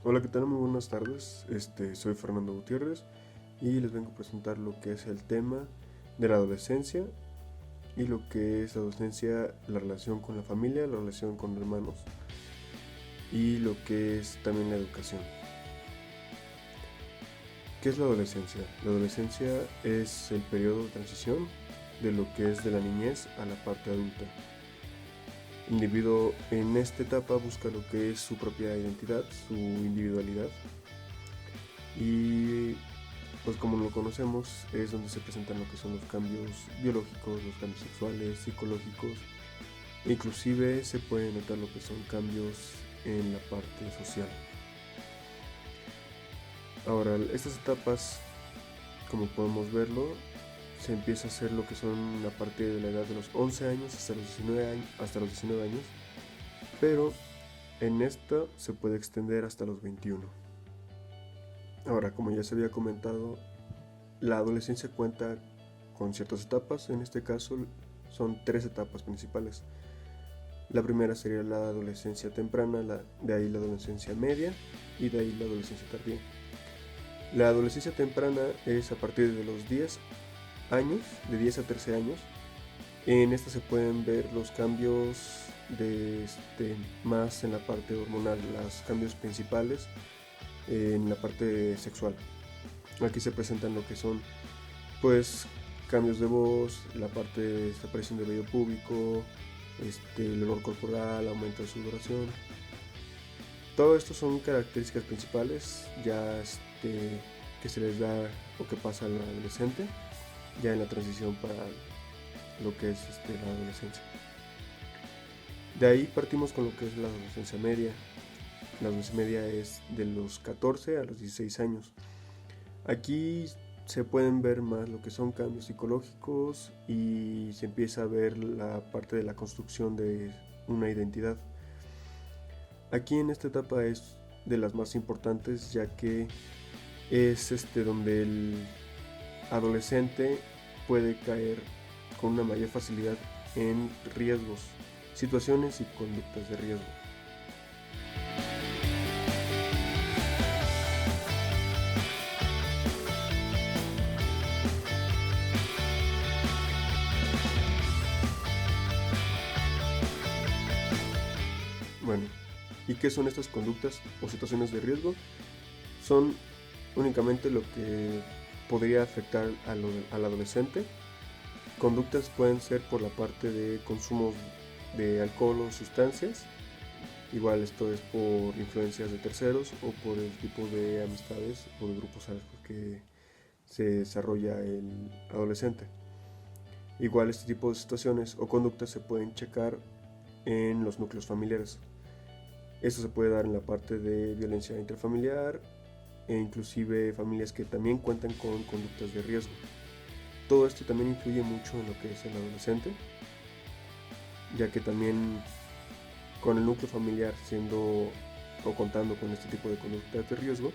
Hola, ¿qué tal? Muy buenas tardes. Soy Fernando Gutiérrez y les vengo a presentar lo que es el tema de la adolescencia y lo que es la adolescencia, la relación con la familia, la relación con hermanos y lo que es también la educación. ¿Qué es la adolescencia? La adolescencia es el periodo de transición de lo que es de la niñez a la parte adulta. El individuo en esta etapa busca lo que es su propia identidad, su individualidad y pues como lo conocemos es donde se presentan lo que son los cambios biológicos, los cambios sexuales, psicológicos, inclusive se puede notar lo que son cambios en la parte social. Ahora, estas etapas, como podemos verlo, se empieza a hacer lo que son a partir de la edad de los 11 años hasta los 19 años, pero en esta se puede extender hasta los 21. Ahora, como ya se había comentado, la adolescencia cuenta con ciertas etapas, en este caso son tres etapas principales. La primera sería la adolescencia temprana, de ahí la adolescencia media y de ahí la adolescencia tardía. La adolescencia temprana es a partir de los 10 años, de 10 a 13 años. En esta se pueden ver los cambios más en la parte hormonal, los cambios principales en la parte sexual. Aquí se presentan lo que son pues cambios de voz, la parte de esta aparición de vello púbico, el olor corporal, aumento de sudoración. Todo esto son características principales ya que se les da o que pasa al adolescente ya en la transición para lo que es la adolescencia. De ahí partimos con lo que es la adolescencia media. La adolescencia media es de los 14 a los 16 años. Aquí se pueden ver más lo que son cambios psicológicos y se empieza a ver la parte de la construcción de una identidad. Aquí en esta etapa es de las más importantes, ya que es donde el adolescente puede caer con una mayor facilidad en riesgos, situaciones y conductas de riesgo. Bueno, ¿y qué son estas conductas o situaciones de riesgo? Son únicamente lo que podría afectar al adolescente. Conductas pueden ser por la parte de consumo de alcohol o sustancias. Igual esto es por influencias de terceros o por el tipo de amistades o de grupos a los que se desarrolla el adolescente. Igual este tipo de situaciones o conductas se pueden checar en los núcleos familiares. Esto se puede dar en la parte de violencia intrafamiliar e inclusive familias que también cuentan con conductas de riesgo. Todo esto también influye mucho en lo que es el adolescente, ya que también con el núcleo familiar siendo o contando con este tipo de conductas de riesgo,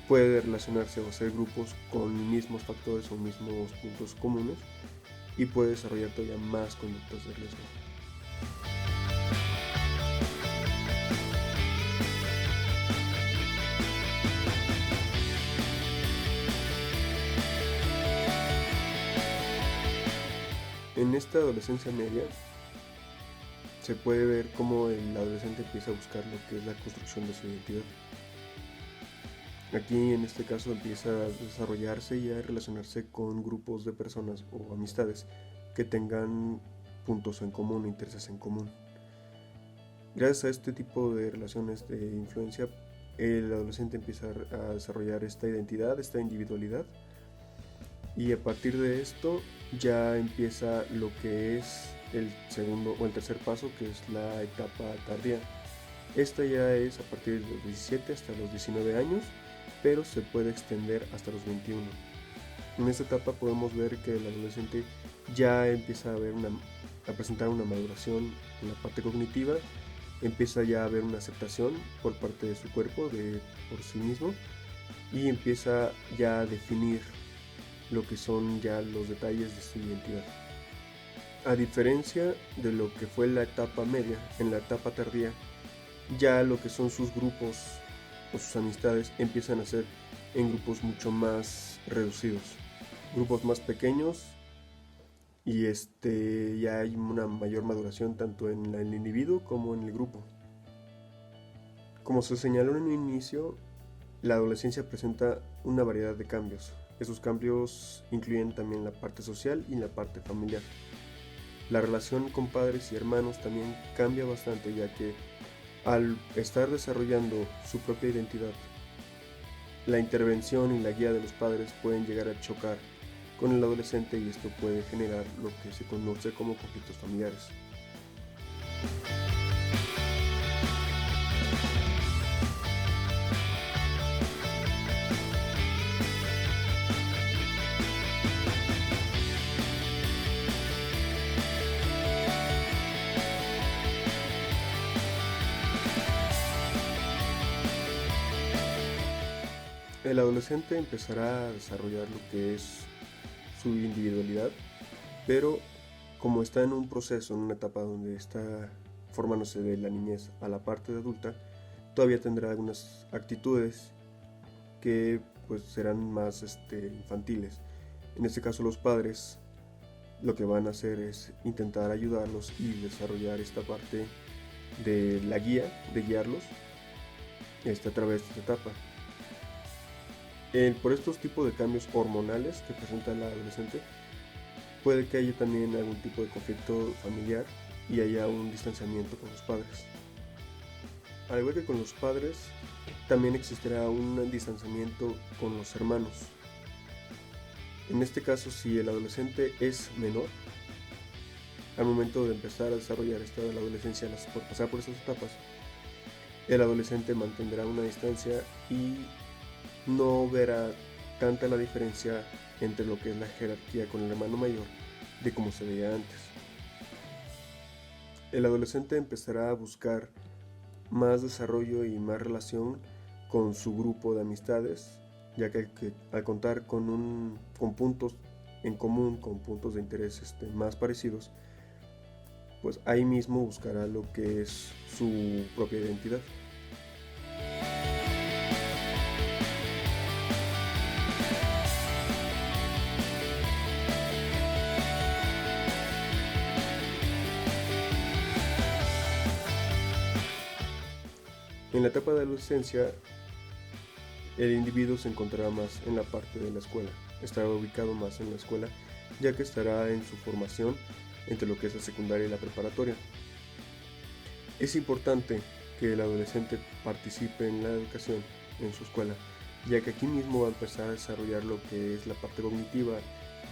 puede relacionarse o hacer grupos con mismos factores o mismos puntos comunes y puede desarrollar todavía más conductas de riesgo. En esta adolescencia media se puede ver cómo el adolescente empieza a buscar lo que es la construcción de su identidad. Aquí en este caso empieza a desarrollarse y a relacionarse con grupos de personas o amistades que tengan puntos en común, intereses en común. Gracias a este tipo de relaciones de influencia, el adolescente empieza a desarrollar esta identidad, esta individualidad, y a partir de esto ya empieza lo que es el segundo o el tercer paso, que es la etapa tardía. Esta ya es a partir de los 17 hasta los 19 años, pero se puede extender hasta los 21. En esta etapa podemos ver que el adolescente ya empieza a presentar una maduración en la parte cognitiva, empieza ya a haber una aceptación por parte de su cuerpo, por sí mismo, y empieza ya a definir lo que son ya los detalles de su identidad. A diferencia de lo que fue la etapa media, en la etapa tardía, ya lo que son sus grupos o sus amistades empiezan a ser en grupos mucho más reducidos, grupos más pequeños, y ya hay una mayor maduración tanto en el individuo como en el grupo. Como se señaló en un inicio, la adolescencia presenta una variedad de cambios. Esos cambios incluyen también la parte social y la parte familiar. La relación con padres y hermanos también cambia bastante, ya que al estar desarrollando su propia identidad, la intervención y la guía de los padres pueden llegar a chocar con el adolescente, y esto puede generar lo que se conoce como conflictos familiares. El adolescente empezará a desarrollar lo que es su individualidad, pero como está en un proceso, en una etapa donde está formándose de la niñez a la parte de adulta, todavía tendrá algunas actitudes que pues serán más infantiles. En este caso, los padres lo que van a hacer es intentar ayudarlos y desarrollar esta parte de la guía, de guiarlos a través de esta etapa. Por estos tipos de cambios hormonales que presenta el adolescente, puede que haya también algún tipo de conflicto familiar y haya un distanciamiento con los padres. Al igual que con los padres, también existirá un distanciamiento con los hermanos. En este caso, si el adolescente es menor, al momento de empezar a desarrollar la adolescencia, por pasar por estas etapas, el adolescente mantendrá una distancia y no verá tanta la diferencia entre lo que es la jerarquía con el hermano mayor de como se veía antes. El adolescente empezará a buscar más desarrollo y más relación con su grupo de amistades, ya que al contar con puntos en común, con puntos de interés más parecidos, pues ahí mismo buscará lo que es su propia identidad. En la etapa de adolescencia, el individuo se encontrará más en la parte de la escuela, estará ubicado más en la escuela, ya que estará en su formación entre lo que es la secundaria y la preparatoria. Es importante que el adolescente participe en la educación en su escuela, ya que aquí mismo va a empezar a desarrollar lo que es la parte cognitiva,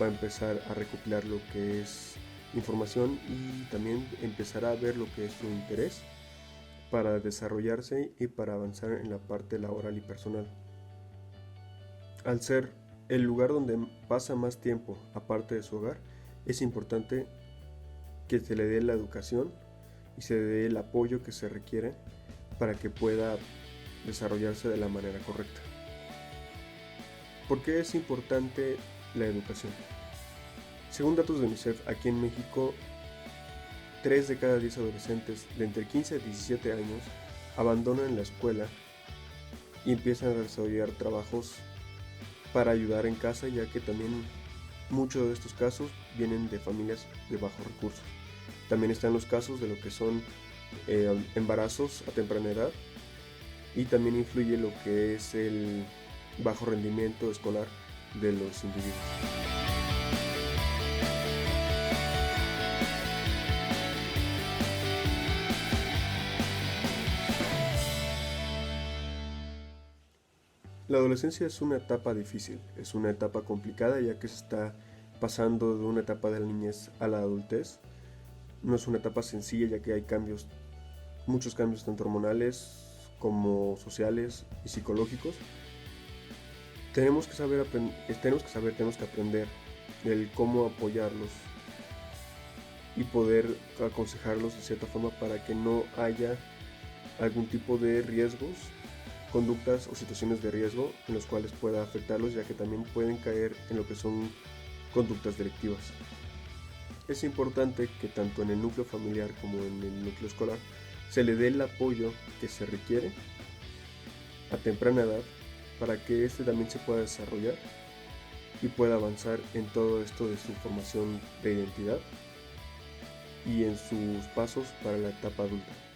va a empezar a recopilar lo que es información y también empezará a ver lo que es su interés para desarrollarse y para avanzar en la parte laboral y personal. Al ser el lugar donde pasa más tiempo aparte de su hogar, es importante que se le dé la educación y se le dé el apoyo que se requiere para que pueda desarrollarse de la manera correcta. ¿Por qué es importante la educación? Según datos de UNICEF, aquí en México, 3 de cada 10 adolescentes de entre 15 a 17 años abandonan la escuela y empiezan a desarrollar trabajos para ayudar en casa, ya que también muchos de estos casos vienen de familias de bajos recursos. También están los casos de lo que son embarazos a temprana edad, y también influye lo que es el bajo rendimiento escolar de los individuos. La adolescencia es una etapa difícil, es una etapa complicada, ya que se está pasando de una etapa de la niñez a la adultez. No es una etapa sencilla, ya que hay muchos cambios tanto hormonales como sociales y psicológicos. Tenemos que aprender el cómo apoyarlos y poder aconsejarlos de cierta forma para que no haya algún tipo de riesgos, conductas o situaciones de riesgo en los cuales pueda afectarlos, ya que también pueden caer en lo que son conductas delictivas. Es importante que tanto en el núcleo familiar como en el núcleo escolar se le dé el apoyo que se requiere a temprana edad para que éste también se pueda desarrollar y pueda avanzar en todo esto de su formación de identidad y en sus pasos para la etapa adulta.